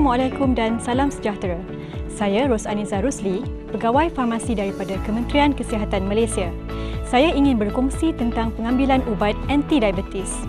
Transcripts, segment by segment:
Assalamualaikum dan salam sejahtera. Saya Rosaniza Rusli, pegawai farmasi daripada Kementerian Kesihatan Malaysia. Saya ingin berkongsi tentang pengambilan ubat anti-diabetes.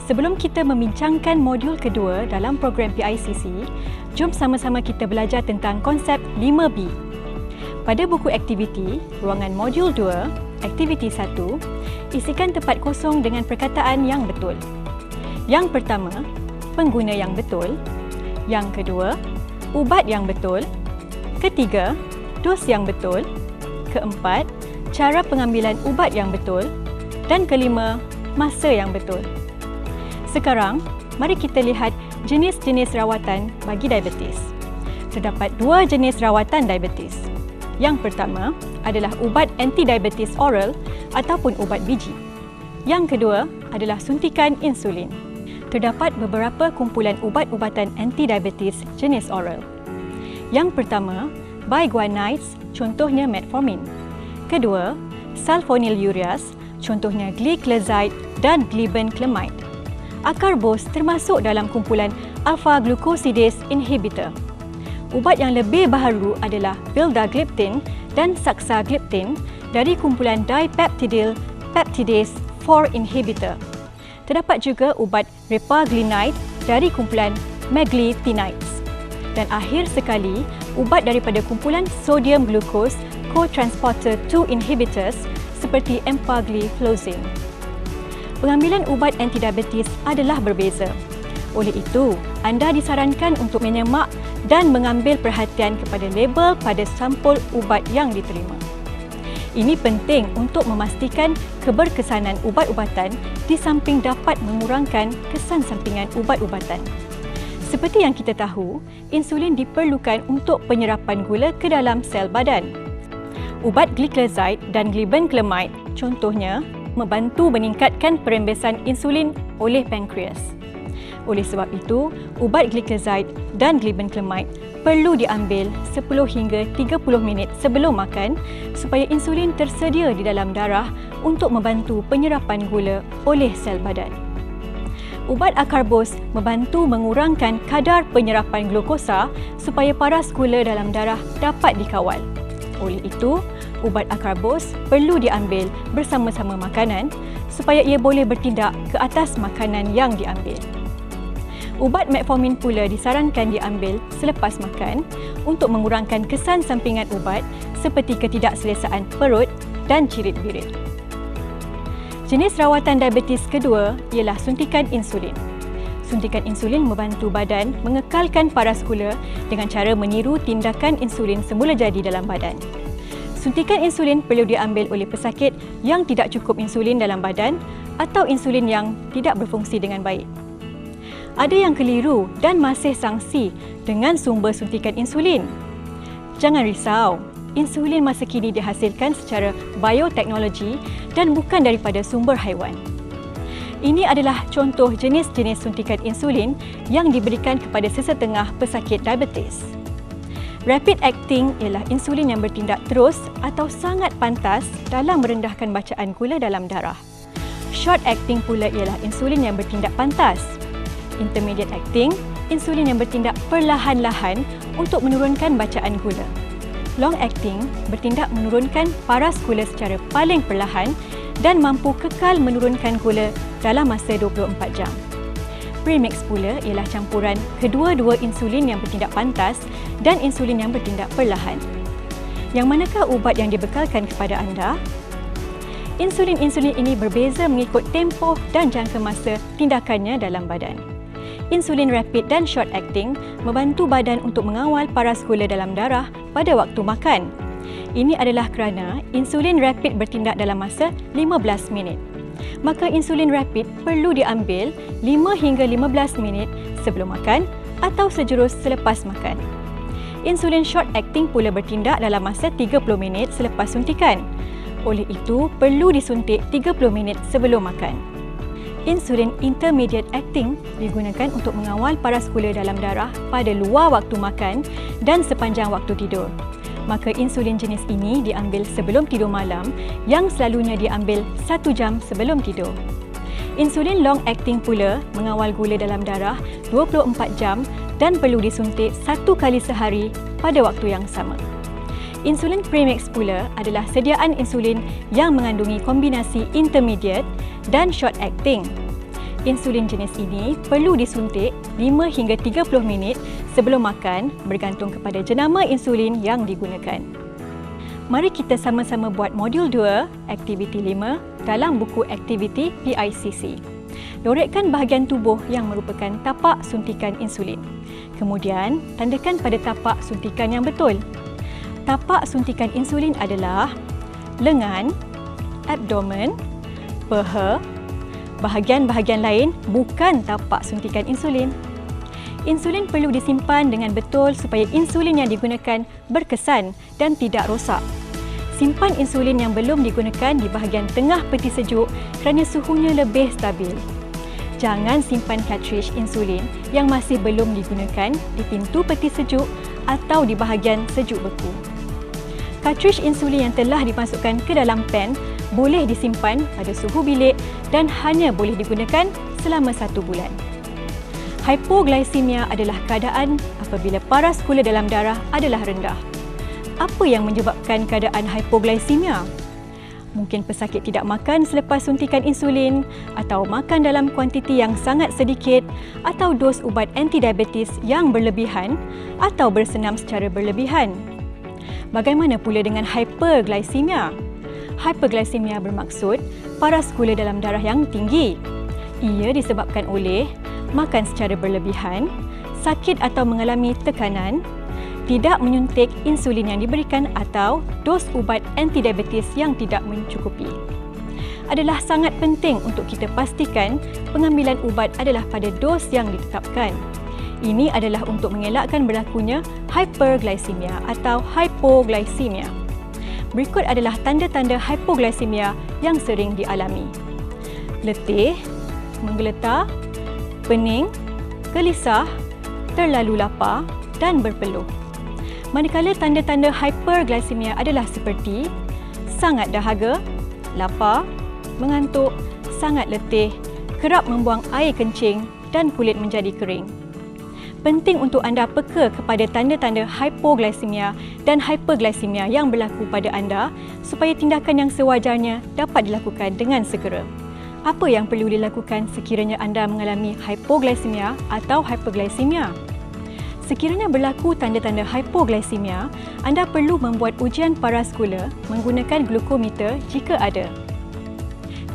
Sebelum kita membincangkan modul kedua dalam program PICC, jom sama-sama kita belajar tentang konsep 5B. Pada buku aktiviti, ruangan modul 2, aktiviti 1, isikan tempat kosong dengan perkataan yang betul. Yang pertama, pengguna yang betul. Yang kedua, ubat yang betul. Ketiga, dos yang betul. Keempat, cara pengambilan ubat yang betul. Dan kelima, masa yang betul. Sekarang, mari kita lihat jenis-jenis rawatan bagi diabetes. Terdapat dua jenis rawatan diabetes. Yang pertama adalah ubat anti-diabetes oral ataupun ubat biji. Yang kedua adalah suntikan insulin. Terdapat beberapa kumpulan ubat-ubatan anti-diabetes jenis oral. Yang pertama, biguanides, contohnya metformin. Kedua, sulfonylureas, contohnya gliclazide dan glibenclamide. Acarbose termasuk dalam kumpulan alpha-glucosidase inhibitor. Ubat yang lebih baharu adalah vildagliptin dan saxagliptin dari kumpulan dipeptidyl peptidase 4 inhibitor. Terdapat juga ubat repaglinide dari kumpulan meglitinides. Dan akhir sekali, ubat daripada kumpulan sodium glucose cotransporter 2 inhibitors seperti empagliflozin. Pengambilan ubat anti-diabetes adalah berbeza. Oleh itu, anda disarankan untuk menyemak dan mengambil perhatian kepada label pada sampul ubat yang diterima. Ini penting untuk memastikan keberkesanan ubat-ubatan di samping dapat mengurangkan kesan sampingan ubat-ubatan. Seperti yang kita tahu, insulin diperlukan untuk penyerapan gula ke dalam sel badan. Ubat gliclazide dan glibenclamide contohnya membantu meningkatkan perembesan insulin oleh pankreas. Oleh sebab itu, ubat gliclazide dan glibenclamide perlu diambil 10 hingga 30 minit sebelum makan supaya insulin tersedia di dalam darah untuk membantu penyerapan gula oleh sel badan. Ubat acarbose membantu mengurangkan kadar penyerapan glukosa supaya paras gula dalam darah dapat dikawal. Oleh itu, ubat acarbose perlu diambil bersama-sama makanan supaya ia boleh bertindak ke atas makanan yang diambil. Ubat metformin pula disarankan diambil selepas makan untuk mengurangkan kesan sampingan ubat seperti ketidakselesaan perut dan cirit-birit. Jenis rawatan diabetes kedua ialah suntikan insulin. Suntikan insulin membantu badan mengekalkan paras gula dengan cara meniru tindakan insulin semula jadi dalam badan. Suntikan insulin perlu diambil oleh pesakit yang tidak cukup insulin dalam badan atau insulin yang tidak berfungsi dengan baik. Ada yang keliru dan masih sangsi dengan sumber suntikan insulin. Jangan risau, insulin masa kini dihasilkan secara bioteknologi dan bukan daripada sumber haiwan. Ini adalah contoh jenis-jenis suntikan insulin yang diberikan kepada sesetengah pesakit diabetes. Rapid acting ialah insulin yang bertindak terus atau sangat pantas dalam merendahkan bacaan gula dalam darah. Short acting pula ialah insulin yang bertindak pantas. Intermediate acting, insulin yang bertindak perlahan-lahan untuk menurunkan bacaan gula. Long acting bertindak menurunkan paras gula secara paling perlahan dan mampu kekal menurunkan gula dalam masa 24 jam. Premix pula ialah campuran kedua-dua insulin yang bertindak pantas dan insulin yang bertindak perlahan. Yang manakah ubat yang dibekalkan kepada anda? Insulin-insulin ini berbeza mengikut tempoh dan jangka masa tindakannya dalam badan. Insulin rapid dan short acting membantu badan untuk mengawal paras gula dalam darah pada waktu makan. Ini adalah kerana insulin rapid bertindak dalam masa 15 minit. Maka insulin rapid perlu diambil 5 hingga 15 minit sebelum makan atau sejurus selepas makan. Insulin short acting pula bertindak dalam masa 30 minit selepas suntikan. Oleh itu, perlu disuntik 30 minit sebelum makan. Insulin intermediate acting digunakan untuk mengawal paras gula dalam darah pada luar waktu makan dan sepanjang waktu tidur. Maka insulin jenis ini diambil sebelum tidur malam yang selalunya diambil 1 jam sebelum tidur. Insulin long acting pula mengawal gula dalam darah 24 jam dan perlu disuntik 1 kali sehari pada waktu yang sama. Insulin premix pula adalah sediaan insulin yang mengandungi kombinasi intermediate dan short acting. Insulin jenis ini perlu disuntik 5 hingga 30 minit sebelum makan bergantung kepada jenama insulin yang digunakan. Mari kita sama-sama buat modul 2, aktiviti 5 dalam buku aktiviti PICC. Lorekkan bahagian tubuh yang merupakan tapak suntikan insulin. Kemudian, tandakan pada tapak suntikan yang betul. Tapak suntikan insulin adalah lengan, abdomen, peha. Bahagian-bahagian lain bukan tapak suntikan insulin. Insulin perlu disimpan dengan betul supaya insulin yang digunakan berkesan dan tidak rosak. Simpan insulin yang belum digunakan di bahagian tengah peti sejuk kerana suhunya lebih stabil. Jangan simpan cartridge insulin yang masih belum digunakan di pintu peti sejuk atau di bahagian sejuk beku. Cartridge insulin yang telah dimasukkan ke dalam pen boleh disimpan pada suhu bilik dan hanya boleh digunakan selama 1 bulan. Hypoglycemia adalah keadaan apabila paras gula dalam darah adalah rendah. Apa yang menyebabkan keadaan hypoglycemia? Mungkin pesakit tidak makan selepas suntikan insulin atau makan dalam kuantiti yang sangat sedikit atau dos ubat antidiabetes yang berlebihan atau bersenam secara berlebihan. Bagaimana pula dengan hyperglycemia? Hyperglycemia bermaksud paras gula dalam darah yang tinggi. Ia disebabkan oleh makan secara berlebihan, sakit atau mengalami tekanan, tidak menyuntik insulin yang diberikan atau dos ubat antidiabetes yang tidak mencukupi. Adalah sangat penting untuk kita pastikan pengambilan ubat adalah pada dos yang ditetapkan. Ini adalah untuk mengelakkan berlakunya hyperglycemia atau hypoglycemia. Berikut adalah tanda-tanda hypoglycemia yang sering dialami. Letih, menggeletar, pening, gelisah, terlalu lapar dan berpeluh. Manakala tanda-tanda hyperglycemia adalah seperti sangat dahaga, lapar, mengantuk, sangat letih, kerap membuang air kencing dan kulit menjadi kering. Penting untuk anda peka kepada tanda-tanda hypoglycemia dan hyperglycemia yang berlaku pada anda supaya tindakan yang sewajarnya dapat dilakukan dengan segera. Apa yang perlu dilakukan sekiranya anda mengalami hypoglycemia atau hyperglycemia? Sekiranya berlaku tanda-tanda hypoglycemia, anda perlu membuat ujian paras gula menggunakan glukometer jika ada.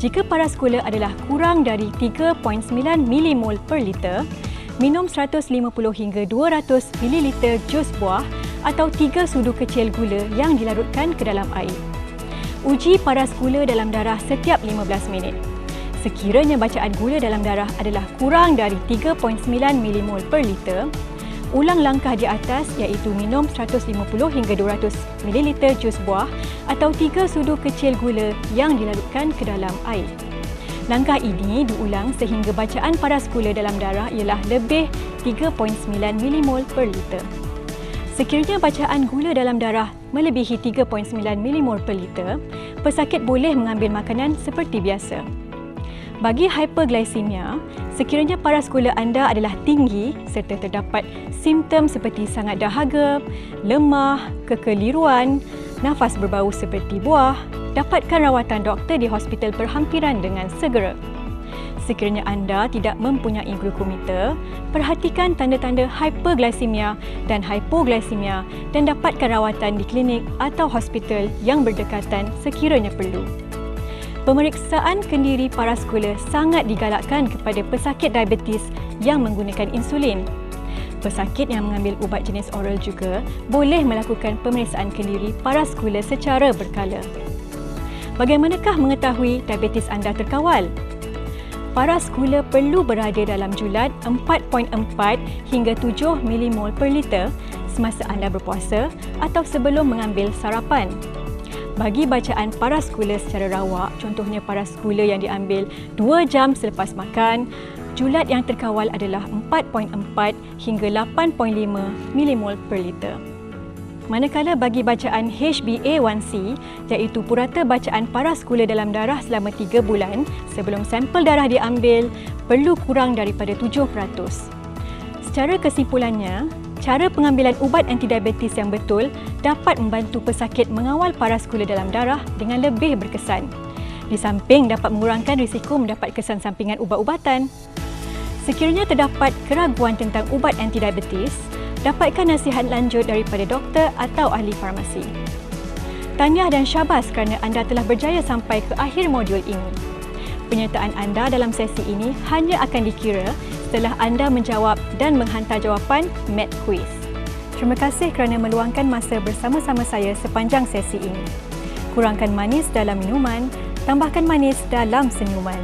Jika paras gula adalah kurang dari 3.9 milimol per liter, minum 150 hingga 200 mililiter jus buah atau 3 sudu kecil gula yang dilarutkan ke dalam air. Uji paras gula dalam darah setiap 15 minit. Sekiranya bacaan gula dalam darah adalah kurang dari 3.9 milimol per liter, ulang langkah di atas iaitu minum 150 hingga 200 mililiter jus buah atau 3 sudu kecil gula yang dilarutkan ke dalam air. Langkah ini diulang sehingga bacaan paras gula dalam darah ialah lebih 3.9 milimol per liter. Sekiranya bacaan gula dalam darah melebihi 3.9 milimol per liter, pesakit boleh mengambil makanan seperti biasa. Bagi hyperglycemia, sekiranya paras gula anda adalah tinggi serta terdapat simptom seperti sangat dahaga, lemah, kekeliruan, nafas berbau seperti buah, dapatkan rawatan doktor di hospital berhampiran dengan segera. Sekiranya anda tidak mempunyai glukometer, perhatikan tanda-tanda hyperglycemia dan hypoglycemia dan dapatkan rawatan di klinik atau hospital yang berdekatan sekiranya perlu. Pemeriksaan kendiri paras gula sangat digalakkan kepada pesakit diabetes yang menggunakan insulin. Pesakit yang mengambil ubat jenis oral juga boleh melakukan pemeriksaan kendiri paras gula secara berkala. Bagaimanakah mengetahui diabetes anda terkawal? Paras gula perlu berada dalam julat 4.4 hingga 7 milimol per liter semasa anda berpuasa atau sebelum mengambil sarapan. Bagi bacaan paras gula secara rawak, contohnya paras gula yang diambil 2 jam selepas makan, julat yang terkawal adalah 4.4 hingga 8.5 milimol per liter. Manakala bagi bacaan HbA1c, iaitu purata bacaan paras gula dalam darah selama 3 bulan sebelum sampel darah diambil, perlu kurang daripada 7%. Secara kesimpulannya, cara pengambilan ubat antidiabetes yang betul dapat membantu pesakit mengawal paras gula dalam darah dengan lebih berkesan. Di samping dapat mengurangkan risiko mendapat kesan sampingan ubat-ubatan. Sekiranya terdapat keraguan tentang ubat antidiabetes, dapatkan nasihat lanjut daripada doktor atau ahli farmasi. Tahniah dan syabas kerana anda telah berjaya sampai ke akhir modul ini. Penyertaan anda dalam sesi ini hanya akan dikira setelah anda menjawab dan menghantar jawapan Math Quiz. Terima kasih kerana meluangkan masa bersama-sama saya sepanjang sesi ini. Kurangkan manis dalam minuman, tambahkan manis dalam senyuman.